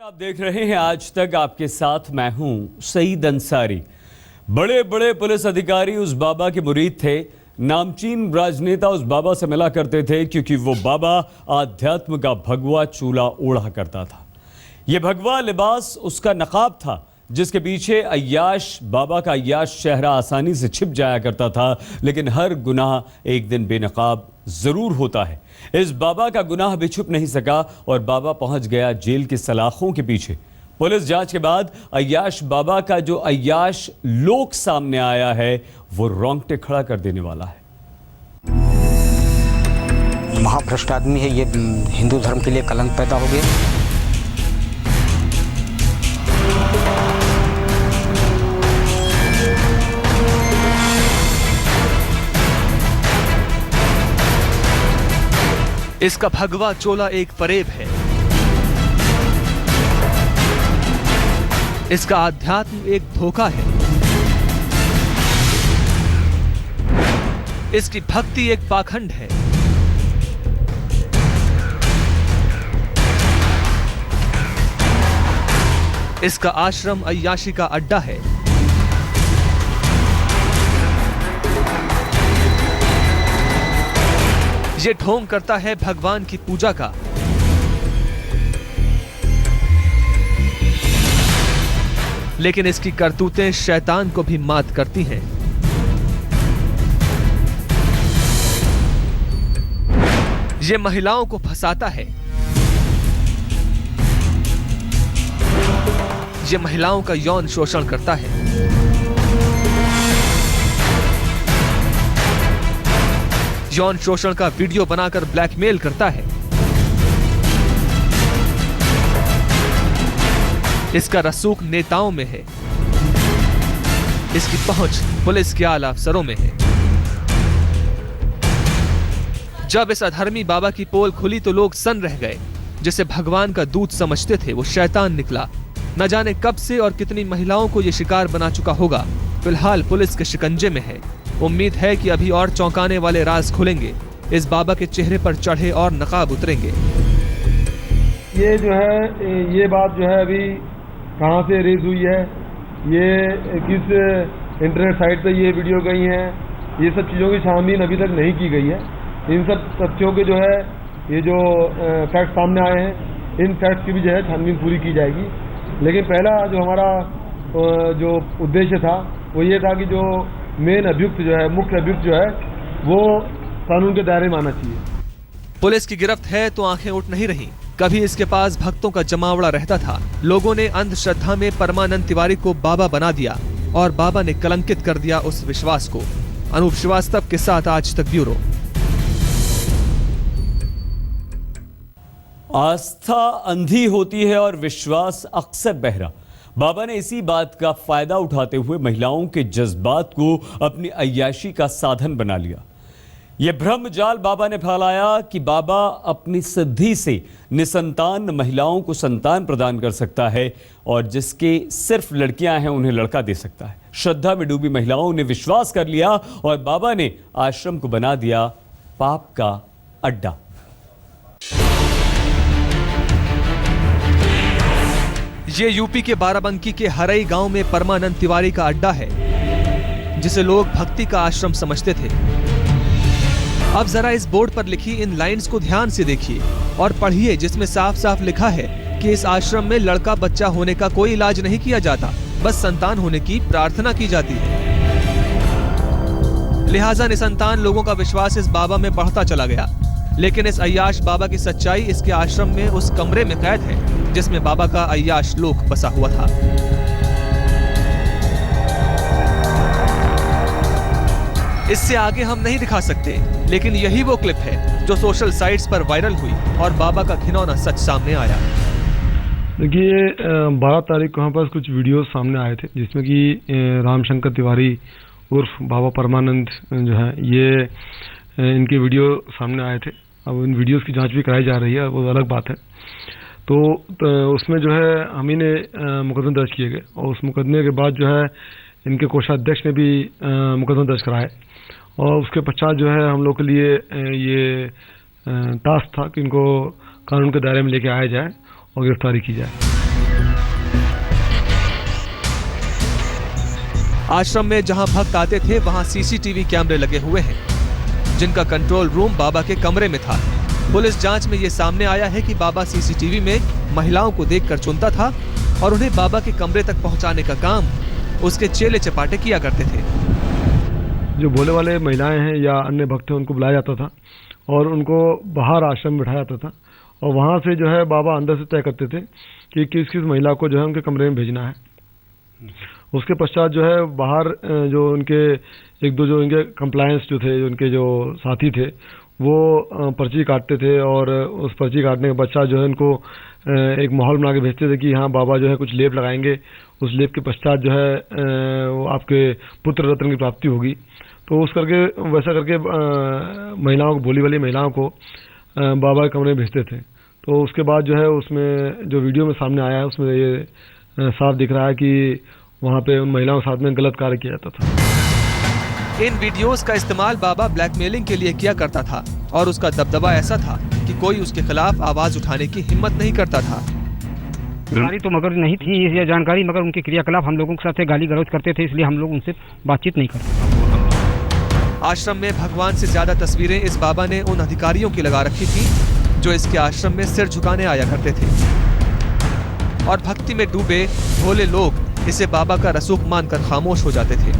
आप देख रहे हैं आज तक, आपके साथ मैं हूं सईद अंसारी। बड़े बड़े पुलिस अधिकारी उस बाबा के मुरीद थे। नामचीन राजनेता उस बाबा से मिला करते थे क्योंकि वो बाबा आध्यात्म का भगवा चूला ओढ़ा करता था। ये भगवा लिबास उसका नकाब था जिसके पीछे अय्याश बाबा का अय्याश चेहरा आसानी से छिप जाया करता था। लेकिन हर गुनाह एक दिन बेनकाब जरूर होता है। इस बाबा का गुनाह भी छुप नहीं सका और बाबा पहुंच गया जेल की सलाखों के पीछे। पुलिस जांच के बाद अय्याश बाबा का जो अय्याश लोक सामने आया है वो रोंगटे खड़ा कर देने वाला है। महाभ्रष्ट आदमी है, ये हिंदू धर्म के लिए कलंक पैदा हो गया। इसका भगवा चोला एक फरेब है। इसका आध्यात्म एक धोखा है। इसकी भक्ति एक पाखंड है। इसका आश्रम अय्याशी का अड्डा है। ये ढोंग करता है भगवान की पूजा का। लेकिन इसकी करतूतें शैतान को भी मात करती हैं। ये महिलाओं को फंसाता है। ये महिलाओं का यौन शोषण करता है। यौन शोषण का वीडियो बनाकर ब्लैकमेल करता है। इसका रसूख नेताओं में है। इसकी पहुंच पुलिस के आला अफसरों में है। जब इस अधर्मी बाबा की पोल खुली तो लोग सन्न रह गए। जिसे भगवान का दूत समझते थे वो शैतान निकला। न जाने कब से और कितनी महिलाओं को यह शिकार बना चुका होगा। फिलहाल पुलिस के शिकंजे में है। उम्मीद है कि अभी और चौंकाने वाले राज खुलेंगे। इस बाबा के चेहरे पर चढ़े और नकाब उतरेंगे। ये जो है, ये बात जो है अभी कहाँ से रेज हुई है, ये किस इंटरनेट साइट पे ये वीडियो गई हैं, ये सब चीज़ों की छानबीन अभी तक नहीं की गई है। इन सब तथ्यों के जो है ये जो फैक्ट सामने आए हैं, इन फैक्ट्स की भी जो है छानबीन पूरी की जाएगी। लेकिन पहला जो हमारा जो उद्देश्य था वो ये था कि जो मेन अभियुक्त जो है, मुख्य अभियुक्त जो है, वो कानून के दायरे में आना चाहिए। पुलिस की गिरफ्त है तो आंखें उठ नहीं रही। कभी इसके पास भक्तों का जमावड़ा रहता था। लोगों ने अंधश्रद्धा में परमानंद तिवारी को बाबा बना दिया और बाबा ने कलंकित कर दिया उस विश्वास को। अनूप श्रीवास्तव के साथ आज तक ब्यूरो। आस्था अंधी होती है और विश्वास अक्सर बहरा। बाबा ने इसी बात का फायदा उठाते हुए महिलाओं के जज्बात को अपनी अय्याशी का साधन बना लिया। यह भ्रम जाल बाबा ने फैलाया कि बाबा अपनी सिद्धि से निसंतान महिलाओं को संतान प्रदान कर सकता है और जिसके सिर्फ लड़कियां हैं उन्हें लड़का दे सकता है। श्रद्धा में डूबी महिलाओं ने विश्वास कर लिया और बाबा ने आश्रम को बना दिया पाप का अड्डा। ये यूपी के बाराबंकी के हरई गांव में परमानंद तिवारी का अड्डा है, जिसे लोग भक्ति का आश्रम समझते थे। अब जरा इस बोर्ड पर लिखी इन लाइंस को ध्यान से देखिए और पढ़िए, जिसमें साफ साफ लिखा है कि इस आश्रम में लड़का बच्चा होने का कोई इलाज नहीं किया जाता, बस संतान होने की प्रार्थना की जाती है। लिहाजा निसंतान लोगों का विश्वास इस बाबा में बढ़ता चला गया। लेकिन इस अय्याश बाबा की सच्चाई इसके आश्रम में उस कमरे में कैद है जिसमें बाबा का अय्याश लोक बसा हुआ था। इससे आगे हम नहीं दिखा सकते, लेकिन यही वो क्लिप है जो सोशल साइट्स पर वायरल हुई और बाबा का घिनौना सच सामने आया। देखिए, 12 तारीख को हमारे पास कुछ वीडियो सामने आए थे जिसमें कि रामशंकर तिवारी उर्फ बाबा परमानंद जो है, ये इनके वीडियो सामने आए थे। अब इन वीडियोस की जांच भी कराई जा रही है, वो अलग बात है। तो उसमें जो है हम ही ने मुकदमे दर्ज किए गए और उस मुकदमे के बाद जो है इनके कोषाध्यक्ष ने भी मुकदमा दर्ज कराए और उसके पश्चात जो है हम लोग के लिए ये टास्क था कि इनको कानून के दायरे में लेके आया जाए और गिरफ्तारी की जाए। आश्रम में जहां भक्त आते थे वहां सीसीटीवी कैमरे लगे हुए हैं, जिनका कंट्रोल रूम बाबा के कमरे में था। पुलिस जांच में यह सामने आया है कि बाबा सीसीटीवी में महिलाओं को देखकर चुनता था और उन्हें बाबा के कमरे तक पहुंचाने का काम उसके चेले चपाटे किया करते थे। जो भोले वाले महिलाएं हैं या अन्य भक्त हैं, उनको बुलाया जाता था और उनको बाहर आश्रम में बिठाया जाता था और वहां से जो है बाबा अंदर से तय करते थे कि किस किस महिला को जो है उनके कमरे में भेजना है। उसके पश्चात जो है बाहर जो उनके एक दो जो इनके कंप्लायंस जो थे, उनके जो साथी थे, वो पर्ची काटते थे और उस पर्ची काटने के पश्चात जो है उनको एक माहौल बना के भेजते थे कि हाँ बाबा जो है कुछ लेप लगाएंगे, उस लेप के पश्चात जो है वो आपके पुत्र रत्न की प्राप्ति होगी। तो उस करके वैसा करके महिलाओं को, भोली वाली महिलाओं को बाबा के कमरे में भेजते थे। तो उसके बाद जो है उसमें जो वीडियो में सामने आया है उसमें ये साफ दिख रहा है कि वहाँ पे उन महिलाओं के साथ में गलत कार्य किया जाता था। इन वीडियोस का इस्तेमाल बाबा ब्लैकमेलिंग के लिए किया करता था और उसका दबदबा ऐसा था कि कोई उसके खिलाफ आवाज उठाने की हिम्मत नहीं करता था। जानकारी तो मगर नहीं थी ये जानकारी, मगर उनके क्रियाकलाप हम लोगों के साथ गाली गलौज करते थे, इसलिए हम लोग उनसे बातचीत नहीं करते। आश्रम में भगवान से ज्यादा तस्वीरें इस बाबा ने उन अधिकारियों की लगा रखी थी जो इसके आश्रम में सिर झुकाने आया करते थे और भक्ति में डूबे भोले लोग इसे बाबा का रसूख मानकर खामोश हो जाते थे।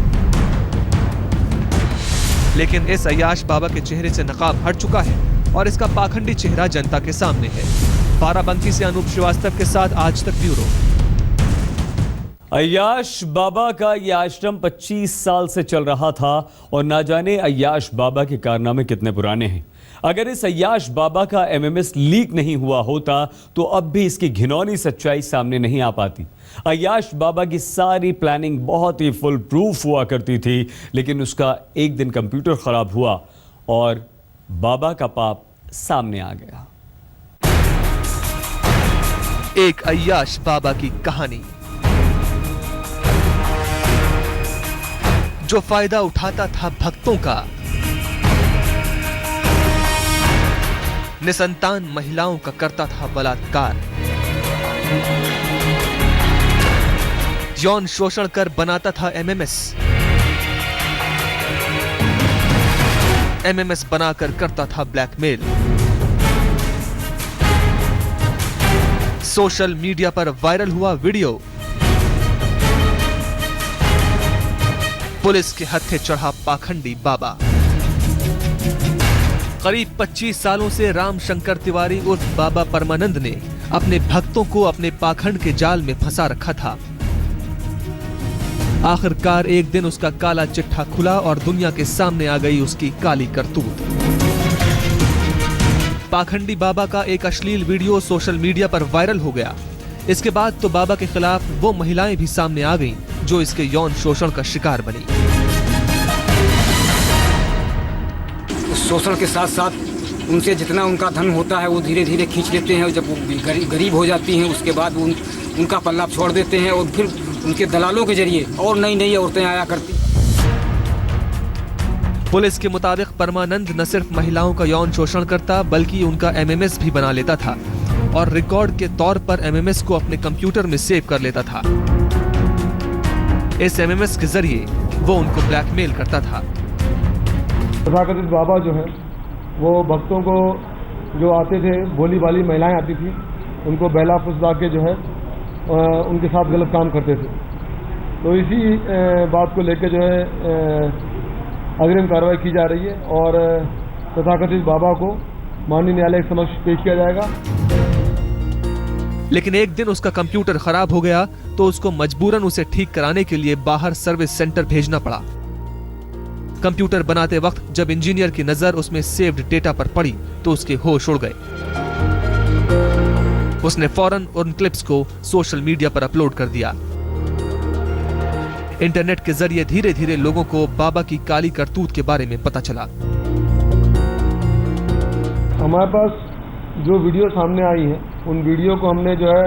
लेकिन इस अय्याश बाबा के चेहरे से नकाब हट चुका है और इसका पाखंडी चेहरा जनता के सामने है। बाराबंकी से अनूप श्रीवास्तव के साथ आज तक ब्यूरो। अय्याश बाबा का यह आश्रम 25 साल से चल रहा था और ना जाने अय्याश बाबा के कारनामे कितने पुराने हैं। अगर इस अय्याश बाबा का एमएमएस लीक नहीं हुआ होता तो अब भी इसकी घिनौनी सच्चाई सामने नहीं आ पाती। अय्याश बाबा की सारी प्लानिंग बहुत ही फुल प्रूफ हुआ करती थी, लेकिन उसका एक दिन कंप्यूटर खराब हुआ और बाबा का पाप सामने आ गया। एक अय्याश बाबा की कहानी जो फायदा उठाता था भक्तों का, निसंतान महिलाओं का करता था बलात्कार, यौन शोषण कर बनाता था एमएमएस बनाकर करता था ब्लैकमेल, सोशल मीडिया पर वायरल हुआ वीडियो, पुलिस के हत्थे चढ़ा पाखंडी बाबा। करीब 25 सालों से राम शंकर तिवारी उर्फ बाबा परमानंद ने अपने भक्तों को अपने पाखंड के जाल में फंसा रखा था। आखिरकार एक दिन उसका काला चिट्ठा खुला और दुनिया के सामने आ गई उसकी काली करतूत। पाखंडी बाबा का एक अश्लील वीडियो सोशल मीडिया पर वायरल हो गया। इसके बाद तो बाबा के खिलाफ वो महिलाएं भी सामने आ गईं जो इसके यौन शोषण का शिकार बनी। शोषण के साथ साथ उनसे जितना उनका धन होता है वो धीरे धीरे खींच लेते हैं। जब वो गरीब हो जाती हैं उसके बाद उनका पल्ला छोड़ देते हैं और फिर उनके दलालों के जरिए और नई नई औरतें आया करती। पुलिस के मुताबिक परमानंद न सिर्फ महिलाओं का यौन शोषण करता बल्कि उनका एमएमएस भी बना लेता था और रिकॉर्ड के तौर पर एमएमएस को अपने कंप्यूटर में सेव कर लेता था। इस एमएमएस के जरिए वो उनको ब्लैकमेल करता था। तथाकथित बाबा जो है वो भक्तों को जो आते थे, भोली भाली महिलाएं आती थी, उनको बहला फुसला के जो है उनके साथ गलत काम करते थे। तो इसी बात को लेकर जो है अग्रिम कार्रवाई की जा रही है और तथाकथित बाबा को माननीय न्यायालय के समक्ष पेश किया जाएगा। लेकिन एक दिन उसका कंप्यूटर खराब हो गया तो उसको मजबूरन उसे ठीक कराने के लिए बाहर सर्विस सेंटर भेजना पड़ा। कंप्यूटर बनाते वक्त जब इंजीनियर की नजर उसमें सेव्ड डेटा पर पड़ी तो उसके होश उड़ गए। उसने फौरन उन क्लिप्स को सोशल मीडिया पर अपलोड कर दिया। इंटरनेट के जरिए धीरे धीरे लोगों को बाबा की काली करतूत के बारे में पता चला। हमारे पास जो वीडियो सामने आई है उन वीडियो को हमने जो है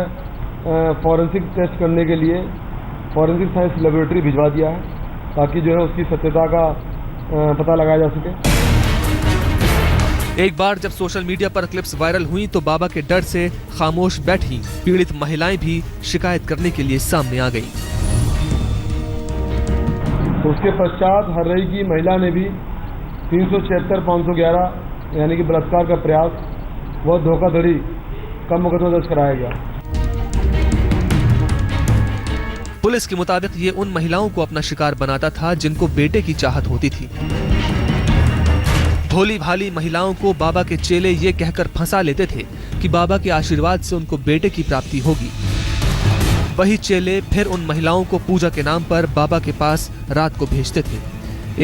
फॉरेंसिक टेस्ट करने के लिए फॉरेंसिक साइंस लेबोरेटरी भिजवा दिया है ताकि जो है उसकी सत्यता का पता लगाया जा सके। एक बार जब सोशल मीडिया पर क्लिप्स वायरल हुई तो बाबा के डर से खामोश बैठी पीड़ित महिलाएं भी शिकायत करने के लिए सामने आ गईं। तो उसके पश्चात हर्रई की महिला ने भी 376/511 यानी कि बलात्कार का प्रयास व धोखाधड़ी का मुकदमा दर्ज कराया गया। पुलिस के मुताबिक ये उन महिलाओं को अपना शिकार बनाता था जिनको बेटे की चाहत होती थी। भोली भाली महिलाओं को बाबा के चेले ये कहकर फंसा लेते थे कि बाबा के आशीर्वाद से उनको बेटे की प्राप्ति होगी। वही चेले फिर उन महिलाओं को पूजा के नाम पर बाबा के पास रात को भेजते थे।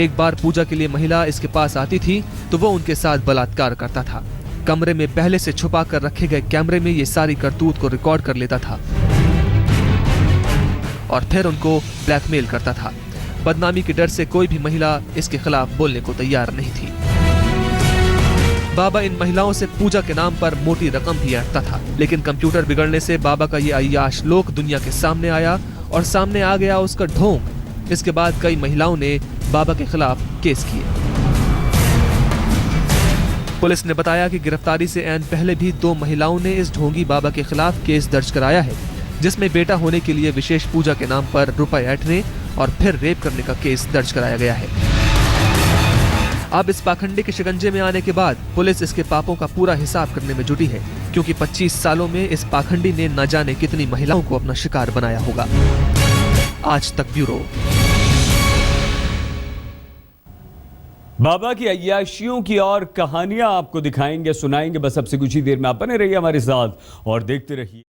एक बार पूजा के लिए महिला इसके पास आती थी तो वो उनके साथ बलात्कार करता था। कमरे में पहले से छुपा कर रखे गए कैमरे में ये सारी करतूत को रिकॉर्ड कर लेता था और फिर उनको ब्लैकमेल करता था। बदनामी के डर से कोई भी महिला इसके खिलाफ बोलने को तैयार नहीं थी। बाबा इन महिलाओं से पूजा के नाम पर मोटी रकम भी ऐंठता था, लेकिन कंप्यूटर बिगड़ने से बाबा का ये अय्याश लोक दुनिया के सामने आया और सामने आ गया उसका ढोंग। इसके बाद कई महिलाओं ने बाबा के खिलाफ केस किए। पुलिस ने बताया कि गिरफ्तारी से ऐन पहले भी 2 महिलाओं ने इस ढोंगी बाबा के खिलाफ केस दर्ज कराया है, जिसमें बेटा होने के लिए विशेष पूजा के नाम पर रुपए ऐंठने और फिर रेप करने का केस दर्ज कराया गया है। अब इस पाखंडी के शिकंजे में आने के बाद पुलिस इसके पापों का पूरा हिसाब करने में जुटी है, क्योंकि 25 सालों में इस पाखंडी ने न जाने कितनी महिलाओं को अपना शिकार बनाया होगा। आज तक ब्यूरो। बाबा की अय्याशियों की और कहानियां आपको दिखाएंगे, सुनाएंगे। बस अब से कुछ ही देर में आप बने रहिए हमारे साथ और देखते रहिए।